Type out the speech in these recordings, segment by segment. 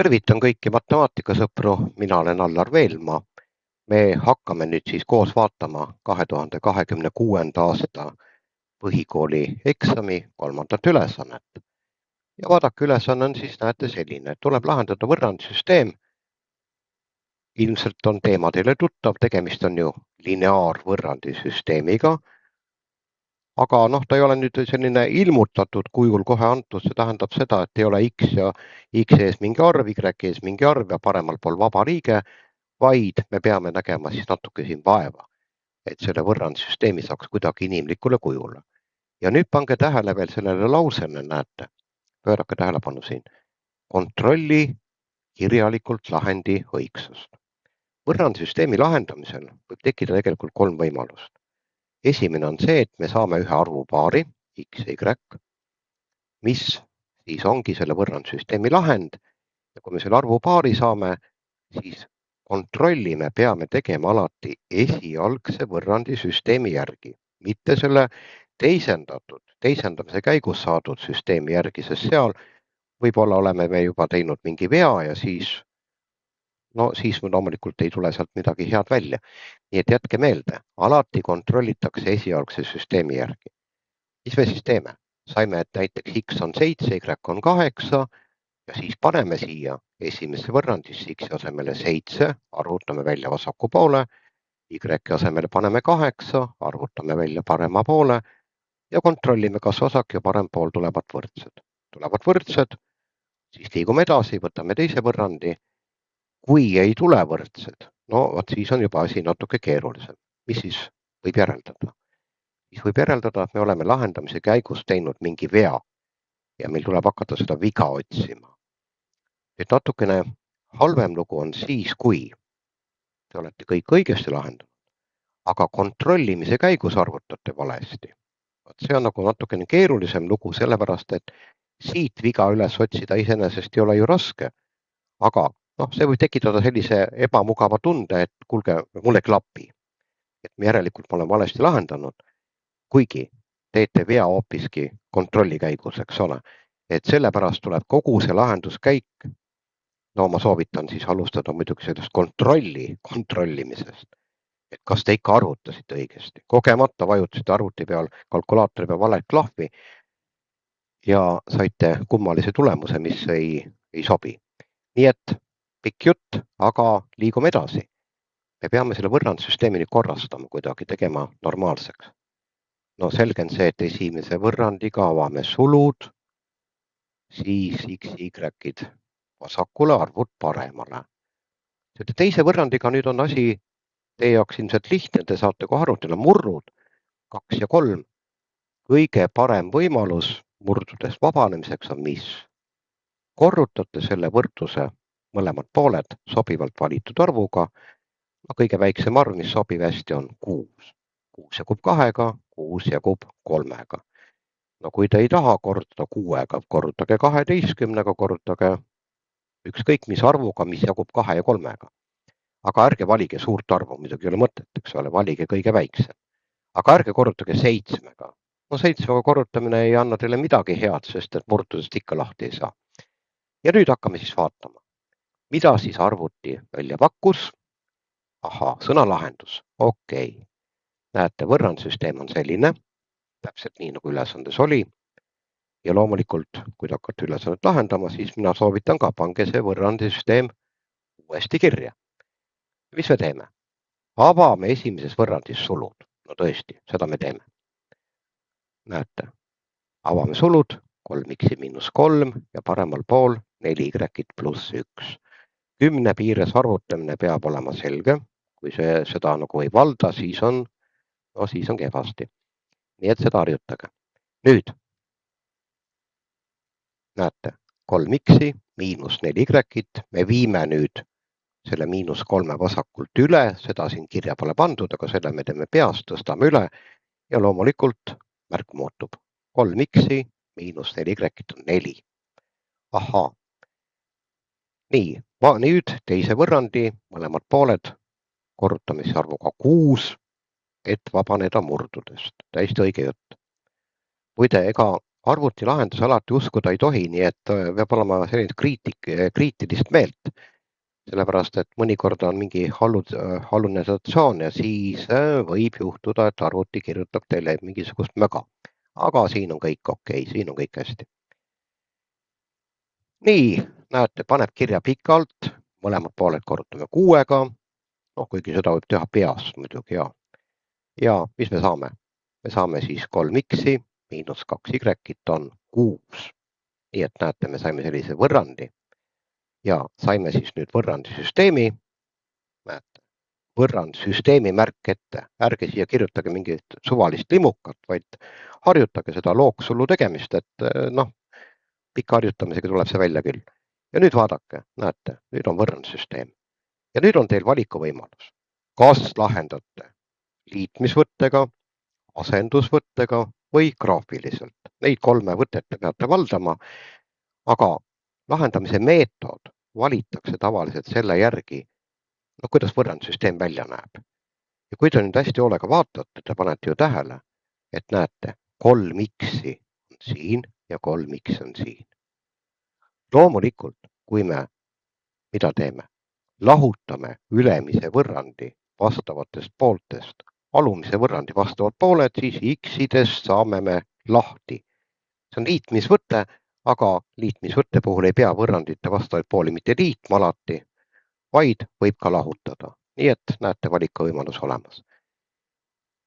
Tervitan kõiki matemaatikasõpru, mina olen Allar Veelmaa. Me hakkame nüüd siis koos vaatama 2026. aasta põhikooli eksami 3. ülesannet. Ja vaadake, ülesanne on siis, näete, selline, tuleb lahendada võrrandsüsteem. Ilmselt on teema teile tuttav, tegemist on ju lineaarvõrrandisüsteemiga. Aga ta ei ole nüüd selline ilmutatud kujul kohe antud, see tähendab seda, et ei ole X ja X ees mingi arv, Y ees mingi arv ja paremal pool vaba liige, vaid me peame nägema siis natuke siin vaeva, et selle võrrandsüsteemi saaks kuidagi inimlikule kujule. Ja nüüd pange tähele veel sellele lausele, näete, pöörake tähelepanu siin, kontrolli kirjalikult lahendi õigsust. Võrrandsüsteemi lahendamisel võib tekkida tegelikult 3 võimalust. Esimene on see, et me saame ühe arvupaari, X ja Y, mis siis ongi selle võrrandsüsteemi lahend. Ja kui me selle arvupaari saame, siis kontrollime, peame tegema alati esialgse võrrandisüsteemi järgi, mitte selle teisendamise käigus saadud süsteemi järgi, sest seal võib-olla oleme me juba teinud mingi vea ja siis loomulikult ei tule sealt midagi head välja. Nii et jätke meelde, alati kontrollitakse esialgse süsteemi järgi. Mis me siis teeme? Saime, et näiteks X on 7, Y on 8 ja siis paneme siia esimesse võrrandisse X asemele 7, arvutame välja vasaku poole, Y asemele paneme 8, arvutame välja parema poole ja kontrollime, kas vasak ja parem pool tulevad võrdsed. Tulevad võrdsed, siis liigume edasi, võtame teise võrrandi. Kui ei tule võrdsed, siis on juba asi natuke keerulisem. Mis siis võib järeldada? Siis võib järeldada, et me oleme lahendamise käigus teinud mingi vea ja meil tuleb hakata seda viga otsima. Et natukene halvem lugu on siis, kui te olete kõik õigesti lahendanud, aga kontrollimise käigus arvutate valesti. See on nagu natukene keerulisem lugu, sellepärast, et siit viga üles otsida iseenesest ei ole ju raske, aga see võib tekitada sellise ebamugava tunde, et kuulge, mul ei klapi. Et me järelikult oleme valesti lahendanud, kuigi teete vea hoopiski kontrolli käigus, eks ole. Et sellepärast tuleb kogu see lahenduskäik, ma soovitan siis alustada muidugi sellest kontrollimisest. Et kas te ikka arvutasite õigesti. Kogemata vajutasite arvuti peal, kalkulaatori peal valet klahvi ja saite kummalise tulemuse, mis ei sobi. Nii et pikk jutt, aga liigume edasi. Me peame selle võrrandsüsteemini korrastama kuidagi, tegema normaalseks. Selge on see, et esimese võrrandiga avame sulud, siis X, Y-id vasakule, arvud paremale. Selle teise võrrandiga nüüd on asi teie jaoks ilmselt lihtne, te saate kohe arvutada murrud 2 ja 3. Kõige parem võimalus murdudest vabanemiseks on mis? Korrutate selle võrdluse mõlemad pooled sobivalt valitud arvuga. Kõige väiksem arv, mis sobib hästi, on 6. 6 jagub 2-ga, 6 jagub 3-ga. Kui te ei taha korrutada 6-ga, korrutage 12-ga, korrutage ükskõik mis arvuga, mis jagub 2 ja 3-ga. Aga ärge valige suurt arvu, muidugi ei ole mõtet, eks ole, valige kõige väiksem. Aga ärge korrutage 7-ga. 7-ga korrutamine ei anna teile midagi head, sest et murdudest ikka lahti ei saa. Ja nüüd hakkame siis vaatama. Mida siis arvuti välja pakkus? Sõnalahendus. Okei. Näete, võrrandsüsteem on selline, täpselt nii nagu ülesandes oli. Ja loomulikult, kui te hakkate ülesannet lahendama, siis mina soovitan ka, pange see võrrandisüsteem uuesti kirja. Mis me teeme? Avame esimeses võrrandis sulud. Tõesti, seda me teeme. Näete, avame sulud, 3x miinus 3 ja paremal pool 4y pluss 1. 10 piires arvutamine peab olema selge. Kui seda nagu ei valda, siis on kehvasti. Nii et seda harjutage. Nüüd, näete, 3x miinus 4y, me viime nüüd selle miinus 3 vasakult üle, seda siin kirja pole pandud, aga selle me teeme peast, tõstame üle ja loomulikult märk muutub. 3x miinus 4y on 4. Ahaa. Nii, nüüd teise võrrandi mõlemad pooled korrutamise arvuga 6, et vabaneda murdudest. Täiesti õige jutt. Muide, ega arvuti lahendus alati uskuda ei tohi, nii et peab olema selline kriitilist meelt. Sellepärast, et mõnikord on mingi hallunisatsioon ja siis võib juhtuda, et arvuti kirjutab teile mingisugust möga. Aga siin on kõik okei, siin on kõik hästi. Nii, näete, paneb kirja pikalt, mõlemad pooled korrutame 6-ga. Kuigi seda võib teha peas muidugi, ja. Ja mis me saame? Me saame siis 3x miinus 2y on 6. Nii et näete, me saime sellise võrrandi. Ja saime siis nüüd võrrandisüsteemi. Näete, võrrandisüsteemi märk ette. Ärge siia kirjutage mingit suvalist limukat, vaid harjutage seda looksullu tegemist, et pika harjutamisega tuleb see välja küll. Ja nüüd vaadake, näete, nüüd on võrrandisüsteem. Ja nüüd on teil valikuvõimalus. Kas lahendate liitmisvõttega, asendusvõttega või graafiliselt. Neid 3 võtet te peate valdama, aga lahendamise meetod valitakse tavaliselt selle järgi, kuidas võrrandisüsteem välja näeb. Ja kui te nüüd hästi hoolega vaatate, te panete ju tähele, et näete, 3x on siin ja 3x on siin. Loomulikult, kui me mida teeme? Lahutame ülemise võrrandi vastavatest pooltest, alumise võrrandi vastavad pooled, siis x-idest saame me lahti. See on liitmisvõte, aga liitmisvõtte puhul ei pea võrrandite vastavaid pooli mitte liitma alati, vaid võib ka lahutada. Nii et näete valikuvõimalus olemas.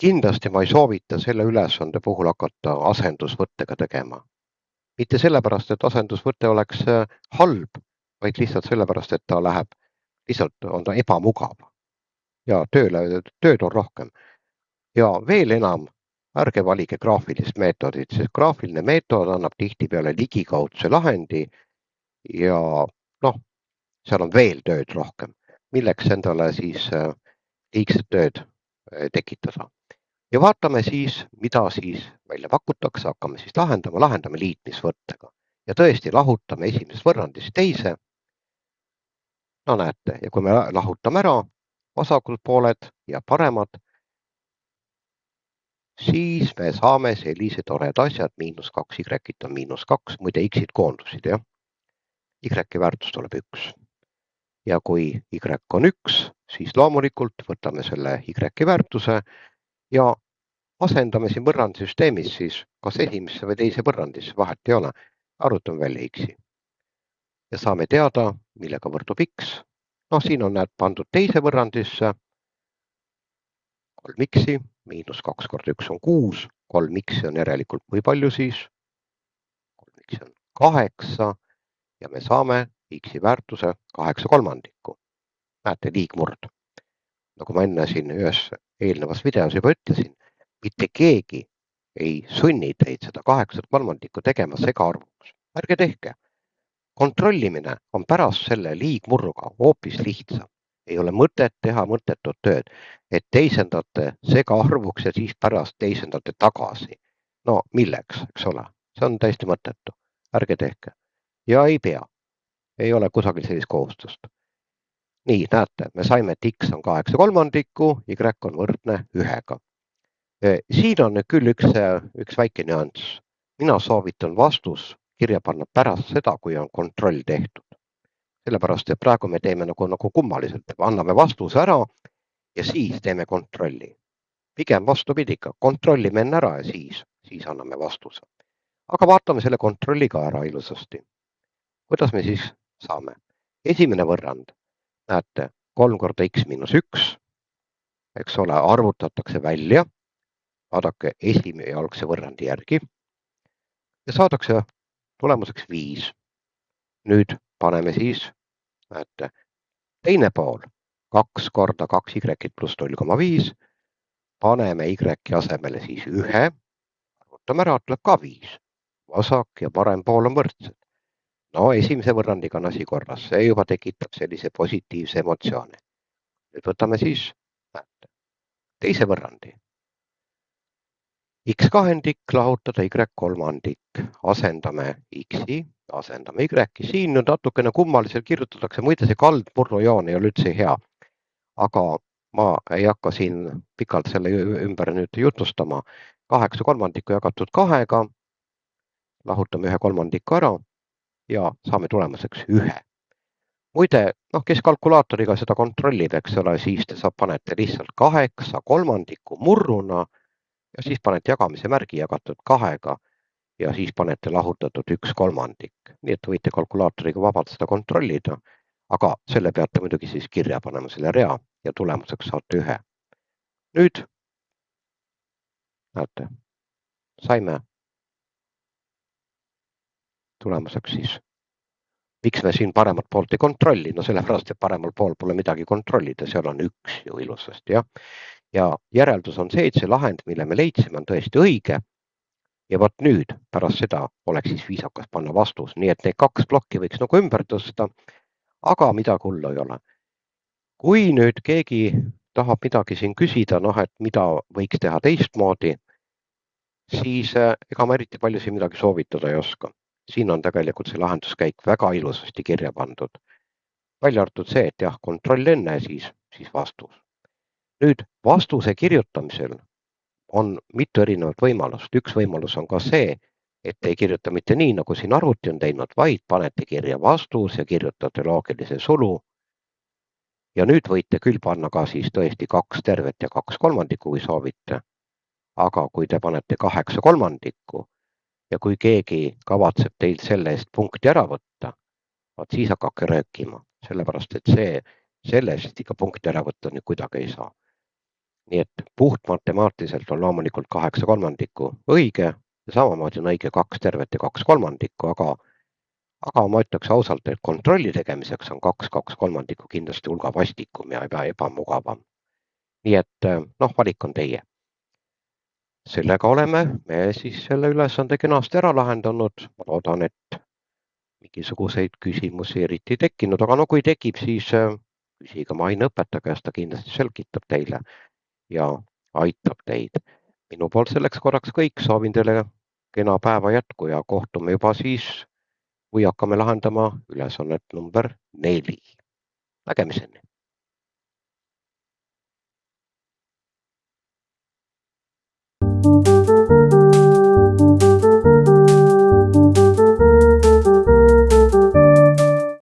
Kindlasti ma ei soovita selle ülesande puhul hakata asendusvõttega tegema. Mitte sellepärast, et asendusvõte oleks halb, vaid lihtsalt sellepärast, et ta läheb, lihtsalt on ta ebamugav. Ja tööd on rohkem. Ja veel enam, ärge valige graafilist meetodit, sest graafiline meetod annab tihtipeale ligikaudse lahendi ja seal on veel tööd rohkem, milleks endale siis liigset tööd tekitada. Ja vaatame siis, mida siis välja pakutakse, hakkame siis lahendame liitmisvõttega. Ja tõesti lahutame esimesest võrrandist teise. Näete, ja kui me lahutame ära vasakud pooled ja paremad, siis me saame sellise tored asjad, miinus 2y on miinus 2, muide x-id koondusid, jah. Y väärtus tuleb 1. Ja kui y on 1, siis loomulikult võtame selle y väärtuse ja asendame siin võrrandisüsteemis siis kas esimesse või teise võrrandisse, vahet ei ole, arvutame välja x-i. Ja saame teada, millega võrdub x. Siin on näed pandud teise võrrandisse 3x miinus 2 korda 1 on 6, 3x on järelikult kui palju siis? 3x on 8 ja me saame x-i väärtuse 8/3. Näete, liigmurd. Nagu ma enne siin ühes eelnevas videos juba ütlesin, mitte keegi ei sunni teid seda 8/3 tegema segaarvuks. Ärge tehke. Kontrollimine on pärast selle liigmurruga hoopis lihtsam. Ei ole mõtet teha mõttetut tööd, et teisendate segaarvuks ja siis pärast teisendate tagasi. Milleks, eks ole? See on täiesti mõttetu. Ärge tehke. Ja ei pea. Ei ole kusagil sellist kohustust. Nii, näete, me saime, et x on 8/3, y on võrdne 1-ga. Siin on küll üks väike nüanss. Mina soovitan vastus kirja panna pärast seda, kui on kontroll tehtud. Sellepärast, et praegu me teeme nagu kummaliselt, anname vastuse ära ja siis teeme kontrolli. Pigem vastupidika, kontrollime enne ära ja siis anname vastuse. Aga vaatame selle kontrolli ka ära ilusasti. Kuidas me siis saame? Esimene võrrand, näete, 3 korda x miinus 1, eks ole, arvutatakse välja, vaadake esimene algse võrrandi järgi ja saadakse tulemuseks 5. Nüüd paneme siis, näete, teine pool, 2 korda 2y pluss 0,5, paneme y asemele siis 1, arvutame ära, tuleb ka 5. Vasak ja parem pool on võrdsed. Esimese võrrandiga on asi korras, see juba tekitab sellise positiivse emotsiooni. Nüüd võtame siis, näete, teise võrrandi. X kahendik lahutada Y kolmandik. Asendame X-i, asendame Y-i. Siin nüüd natukene kummaliselt kirjutatakse, muide see kaldmurrujoon ei ole üldse hea. Aga ma ei hakka siin pikalt selle ümber nüüd jutustama. 8 kolmandikku jagatud 2-ga. Lahutame 1 kolmandiku ära ja saame tulemuseks 1. Muide, kes kalkulaatoriga seda kontrollib, eks ole, siis te panete lihtsalt 8 kolmandikku murruna ja siis panete jagamise märgi jagatud 2-ga ja siis panete lahutatud 1 kolmandik. Nii et võite kalkulaatoriga vabalt seda kontrollida, aga selle peate muidugi siis kirja panema selle rea ja tulemuseks saate 1. Nüüd näete, saime tulemuseks siis. Miks me siin paremat poolt ei kontrolli? No sellepärast, et paremal pool pole midagi kontrollida, seal on 1 ju ilusasti, jah. Ja järeldus on see, et see lahend, mille me leidsime, on tõesti õige. Ja võt nüüd, pärast seda oleks siis viisakas panna vastus, nii et need 2 plokki võiks nagu ümber tõsta, aga midagi hullu ei ole. Kui nüüd keegi tahab midagi siin küsida, et mida võiks teha teistmoodi, siis ega ma eriti palju siin midagi soovitada ei oska. Siin on tegelikult see lahenduskäik väga ilusasti kirja pandud. Välja arvatud see, et jah, kontroll enne, siis vastus. Nüüd vastuse kirjutamisel on mitu erinevat võimalust. Üks võimalus on ka see, et ei kirjuta mitte nii, nagu siin arvuti on teinud, vaid panete kirja vastus ja kirjutate loogilise sulu. Ja nüüd võite küll panna ka siis tõesti 2 tervet ja 2 kolmandikku, kui soovite. Aga kui te panete 8 kolmandikku ja kui keegi kavatseb teilt selle eest punkti ära võtta, siis hakake röökima, sellepärast et sellest ikka punkti ära võtta nüüd kuidagi ei saa. Nii et puht matemaatiliselt on loomulikult 8 kolmandikku õige ja samamoodi on õige 2 tervet ja 2 kolmandikku, aga ma ütleks ausalt, et kontrolli tegemiseks on 2 kolmandikku kindlasti hulga vastikum ja ebamugavam. Nii et valik on teie. Sellega oleme me siis selle ülesande kenasti ära lahendanud. Ma loodan, et mingisuguseid küsimusi eriti ei tekkinud, aga kui tekib, siis küsige Maine õpetaja käest, ta kindlasti selgitab teile ja aitab teid. Minu poolt selleks korraks kõik, soovin teile kena päeva jätku ja kohtume juba siis, kui hakkame lahendama ülesannet number 4. Nägemiseni!